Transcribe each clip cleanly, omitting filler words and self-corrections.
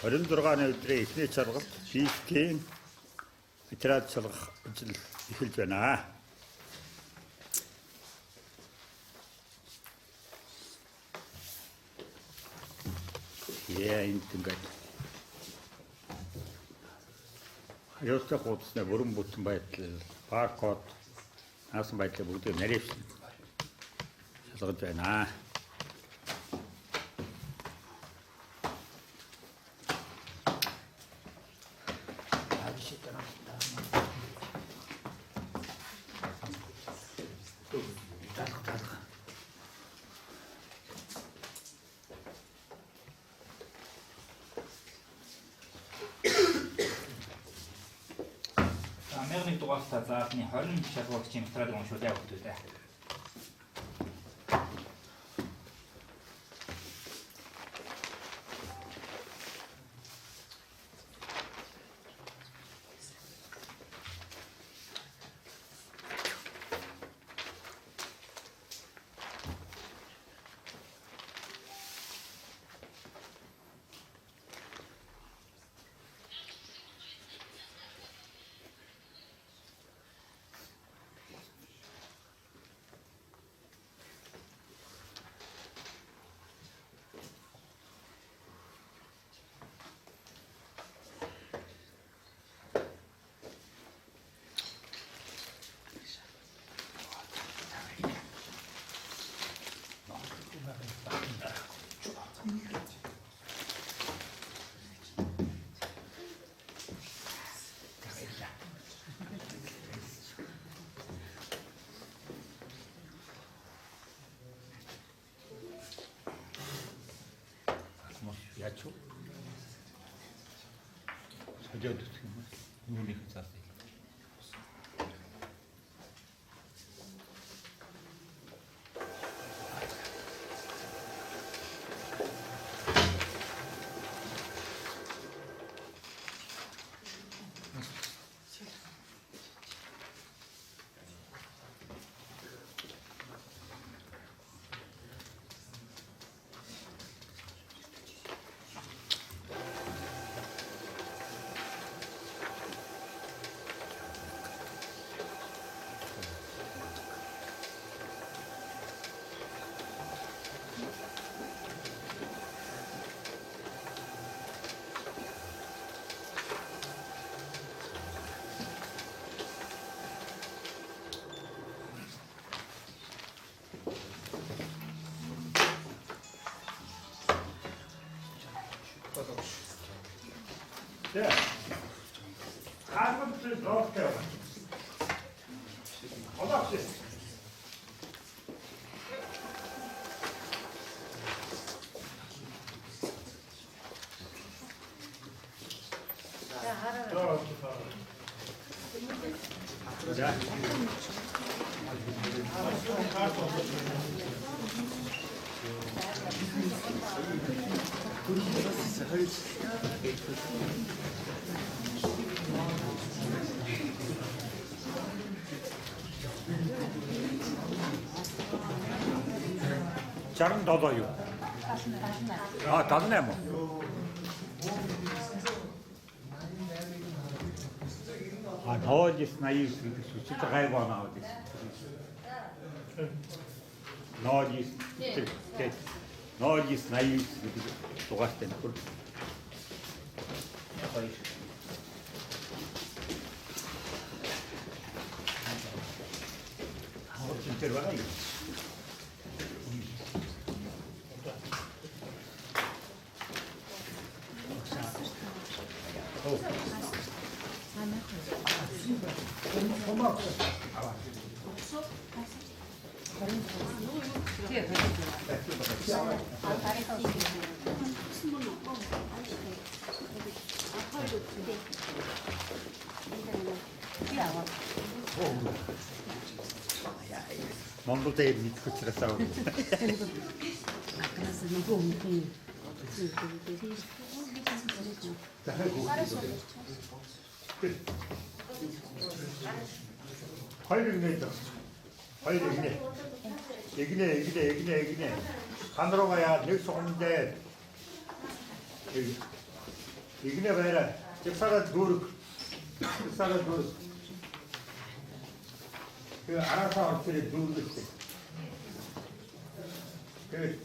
26-ны өдрийн эхний чаргалт физикийн материалчлах ажил эхэлж байна. Энд ингээд хаяалтын хуудасны бүрэн бүтэн байдал, баркод, наасан байдлыг бүгдийг нарийнсан шалгаж байна. Америкийн дугаартаа заалны 20 шалгуулагчийн материалыг уншуулъя бүгдээ. Ячуу. 서재도 지금 눈이 zas어요. 자, 가슴을 넣을게요. 어답시. Чаран долоо юу? Аа, 78 уу? Аа, 089 гэдэг сүчил гай банаа гэдэг. 089 гэдэг дугаартай нөхөр. Тэр байгаа юу? Монголд ийм мэдэх учраас аа. Хоёр игнэ. Хан руугаа яа нэг сугамдээ. игнэ байраа. Жигсаараа дүүрэг. Жигсаараа дүүрэг. 그 알아서 어떻게 дүүрэгтэй. 그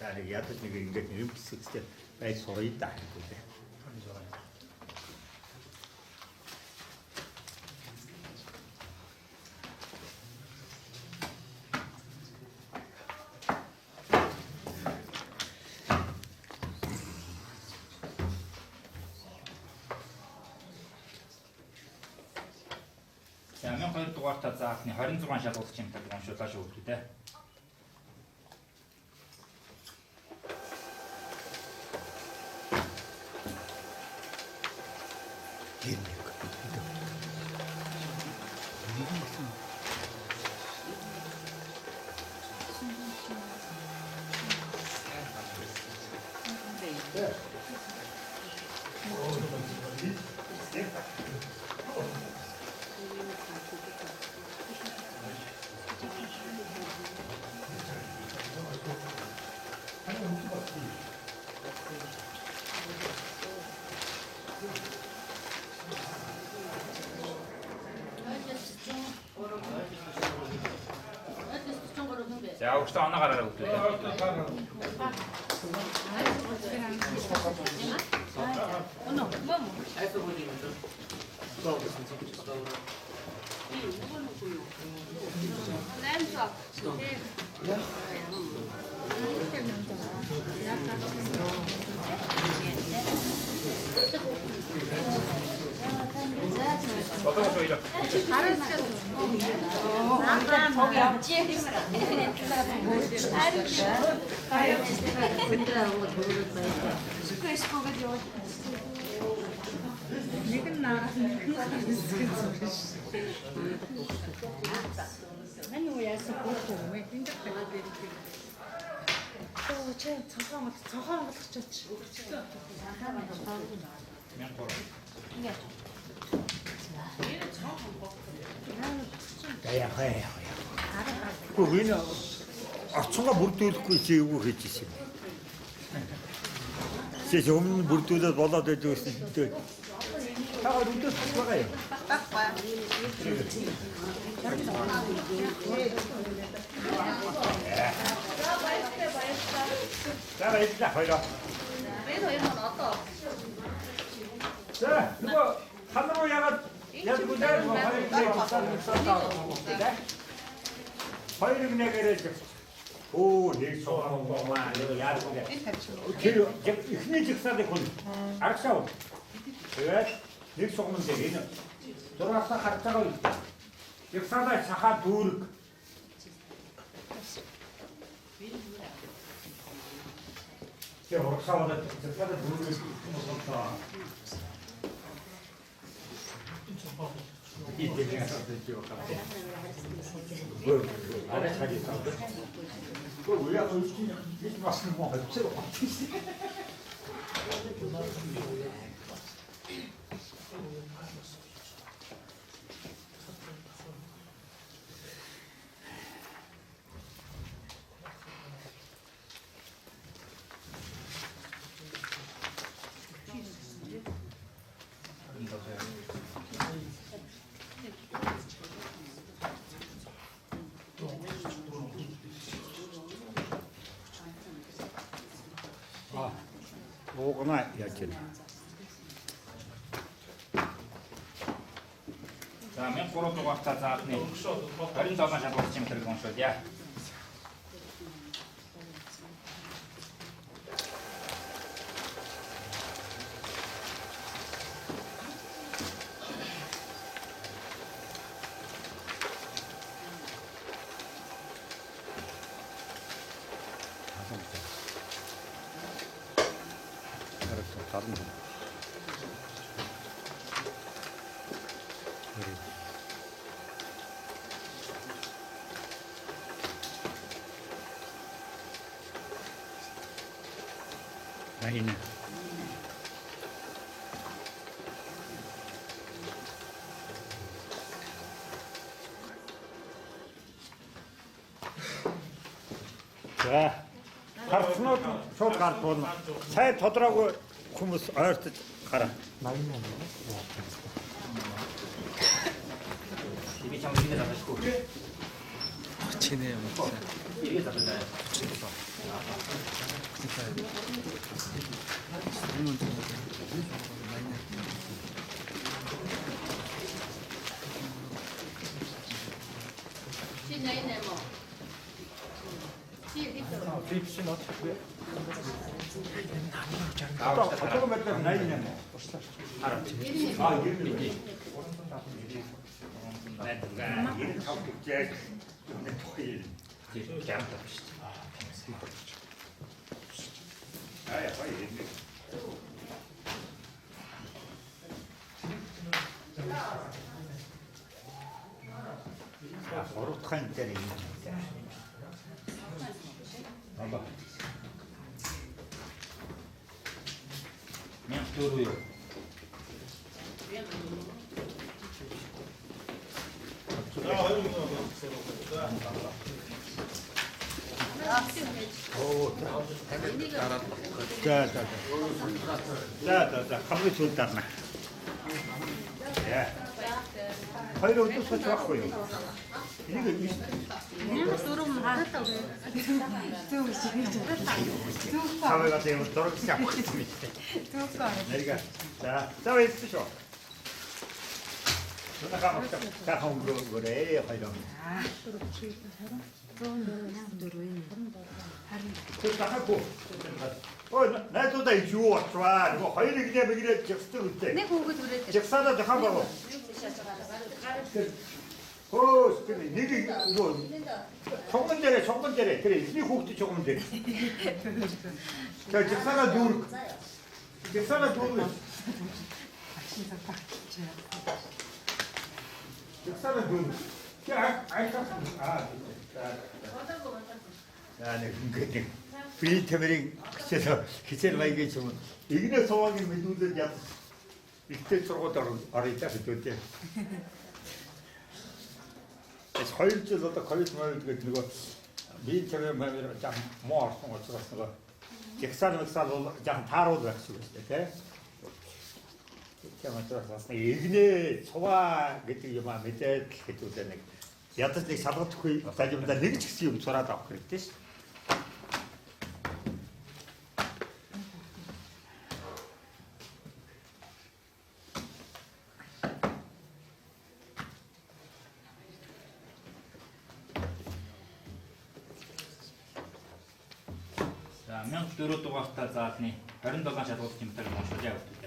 за нэг ядаж нэг ингэж юм хэсэгтэй байж сууя да гэдэг. За 12 дугаартаа заахны 26 шалгуулагч юм гэдэг уншуулаа шүү дээ. 자, 혹시 하나 가라고 그래. 어떤 거 이래? 저기 앞지 야야. 그 왜냐? 아청가 бүрдүүлэхгүй чи юу хийж ирсэн бэ? Чи өмнө бүрдүүлээд болоод байж байсан дээ. Тагаар үдээс байгаа юм. За баярлалаа хоёроо. 자, 이거 하늘로 야가 야두고 내 хоёрыг нэгээрээ оо нэг суусан бомаа нэг яадаг тэр ихний жигсаадыг хүн аргашаа тэгээд нэг сугман дээр энэ зураасаа харж байгаа юм жигсаадаа шахаа дүүрэг тэр урагшаадаа жигсаадаа дүүрэг болсоо 이때는 어떻게 할까? 뭐 알아차리 싸우고. 그 왜야 너 이렇게 이렇게 맛있는 거 없어? 뭐구나 이렇게. За 13 дугаартаа заахны 27 шалгуулагч юм гэдэг уншуулъя. 다른 거. 아니네. 자, гарснууд шууд гард болно. Сайн тодроогүй 쿠무스 아르트 가라. 입이 참 이렇게 잡으시고. 지네요. 이렇게 잡을까요? Chị lấy này mà. Chị đi rồi. 주입신 어떻게? 아, 어떤 몇 점 나이냐 뭐. 아, 이렇게. 내가 이런 적극제 근데 토일. 이렇게 안 잡으시죠. 아야, 빨리 이렇게. 오르칸 때리. 봐봐. 그냥 두루요. 자, 가만히 줬다나. 예. 허이로 또 서쳐왔고요. 이거 사회가 되면 도로 시작하고 있습니다. 내가 자, 싸워 있으쇼. 누나 가먹자. 자, 한번 그래, 허이로. 딱 하고. 나도 다 주워 좋아. 이거 허이로 그냥 그래 적스도 없대. 내 고기 둘에 적사다 저 한번. 그래, 니들 이거 총건제래. 그래, 이 국도 조금 돼. 저 적사가 누울. 적사가 누울. 적사가 누울. 네, 브리테메링 그래서 기체를 많이 계시면 이게 소화기 민두들 야 이때 저거도 알아있다 그때. 서일주도 걸리면 들고 미처럼 하면 좀 모아서 거 객사는 좀 다로도 할수 있대. 이렇게 들어서 이게 소화 그때 요 밑에 그때 되네. 야트스 사바트 그 다좀 다 내기 직시 소라다 그랬대. За 1400 дугаартай заалны 27 шалгуулт хэмтэл уншуулж явагдав.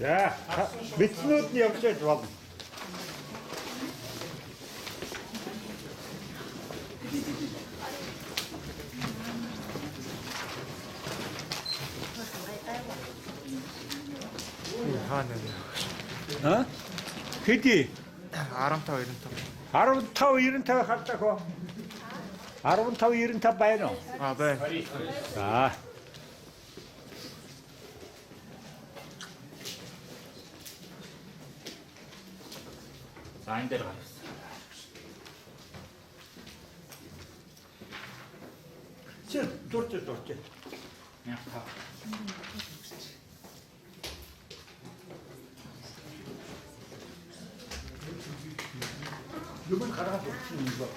자, 미친놈이 없어 좋아. 어? 그지? 아람타워 이런 타워. 아름타워 이런 타워 갔다고. 아름타워 이런 타워 봐야 너. 아, 네. 자. 사인대로 가셨어. 돌째. 그냥 가. 이걸 갈아서 이거.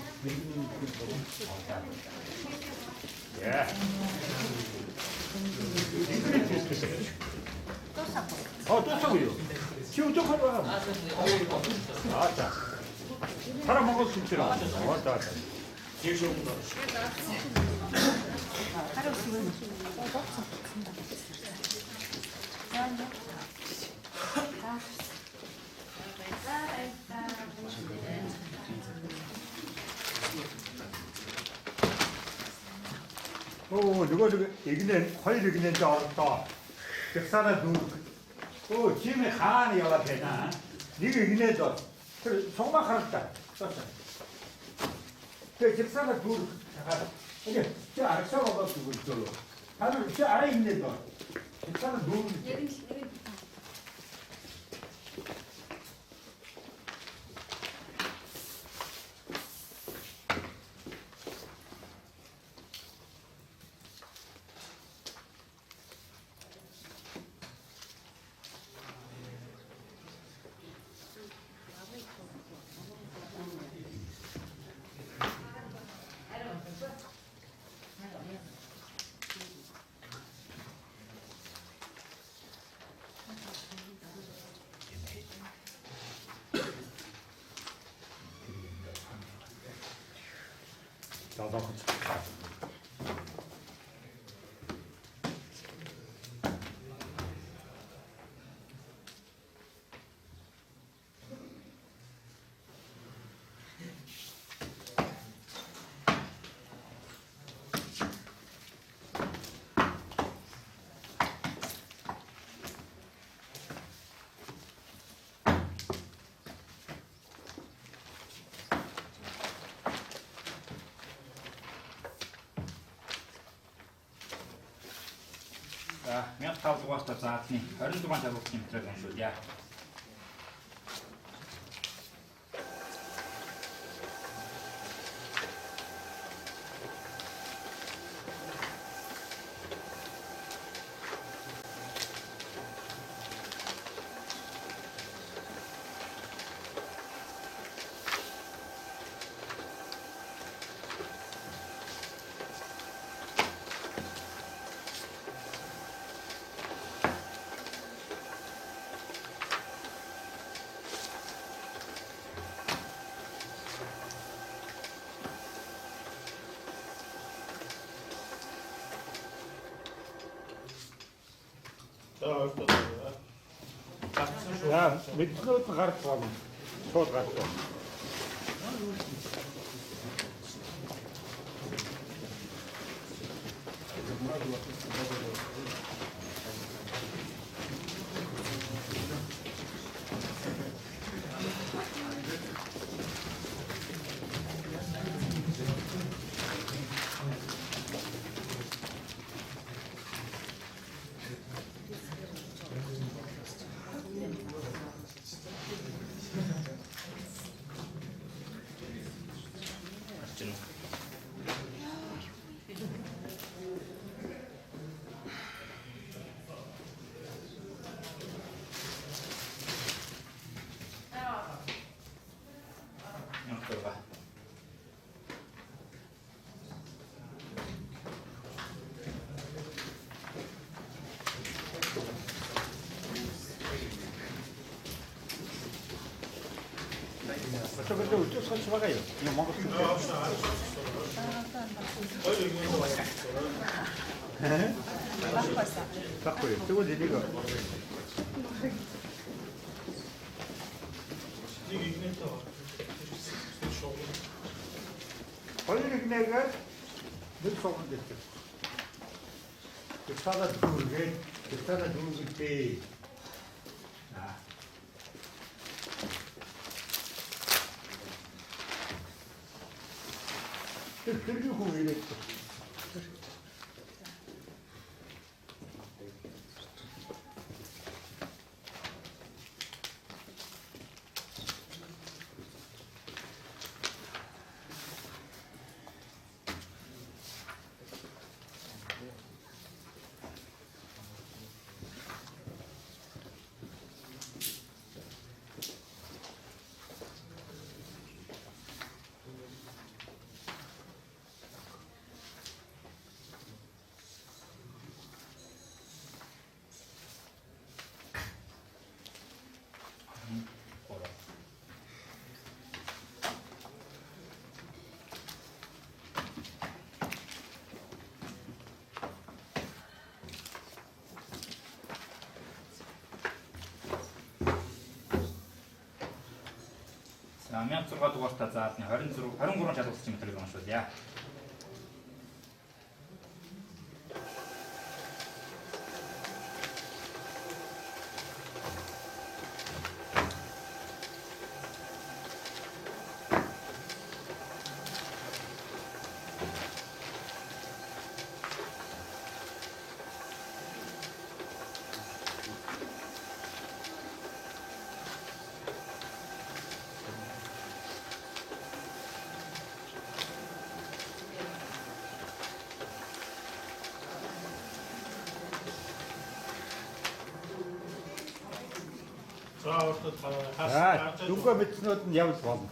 예. 또 사고요. 지금 또 가봐. 자. 사람 먹을 수 있더라. 왔다. 누가 여기는 거의 여기는 줄 알았다. 백사라 누, 지금에 가안이 여가 되나? 니가 여기는 저, 그래 속막 하랬다. 썼어. 그 백사라 누, 이게 저 아래서가 가지고 있어. 다들 저 아래 있는 거. 백사라 누. 나도 За 1500 дугаартай заадны 26 жаргалтын мэтрэг уншуулъя. 야, 밑으로 가르쳐 봐. 저 가르쳐. 근데 어쩔 수 없이 막아요. 이거 먹을 수 있어요. 바꿔요. 저거 이거. 원래 내가 늘 속은 됐어. 그 사다 두르게, 그 사다 두르게 때. 들고 이랬어. За 1600 дугаартай заадны 23 чадварч юм төлөв уншуулъя. За дүнгээ мэдснүүд нь явж болно.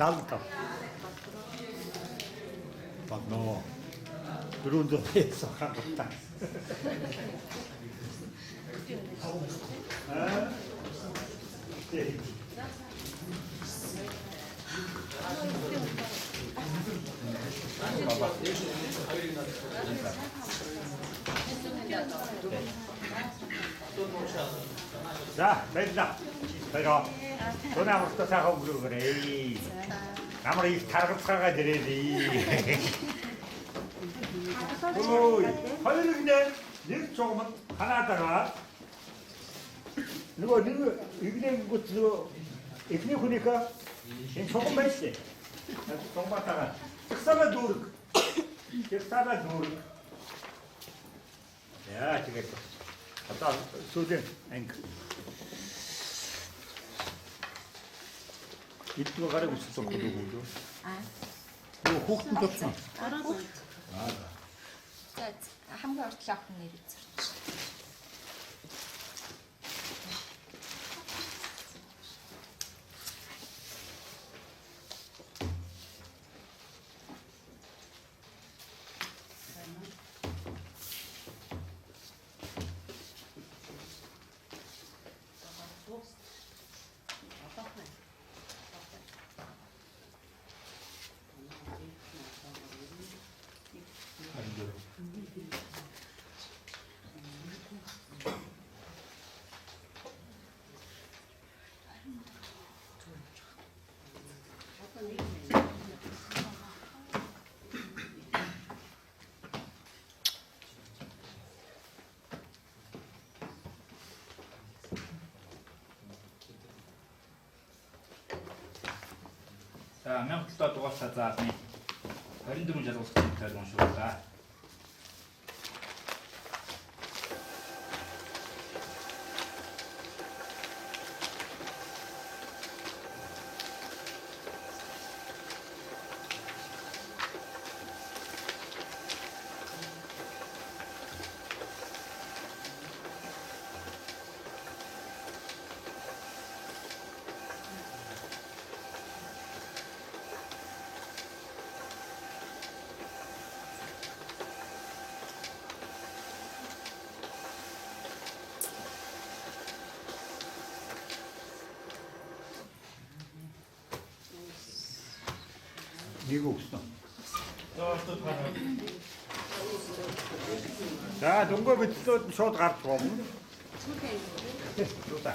Далдаа. Багноо. Дөрөндөө хаагаад. За, баярлалаа. Баярлалаа. Тунаа хурцтай сайхан өнгөрөөрэй. Намар их таргалцгаагаа дээрээ. Ой, хоёрыг нэг чугамд ханаадагаа. Нөгөө игнэнгүүт нөгөө эхний хүнийхээ энэ чугам байж тээ. Томбатагаа. Тэгсараа дүүрэг. Тэгсараа дүүрэг. Яа, тэгээд одоо сүүлийн анги. Иддэг гараг үсэж байгаа юм уу? Юу хүүхдэн тавьсан. За хамгийн урт лавхан нэр үзэрч. За 1700 дугаартай заалны 24 жаргалтай төлөв уншууллаа. Нэг өгсөн. За дөнгөө бичлүүд нь шууд гарч болно. Шууд.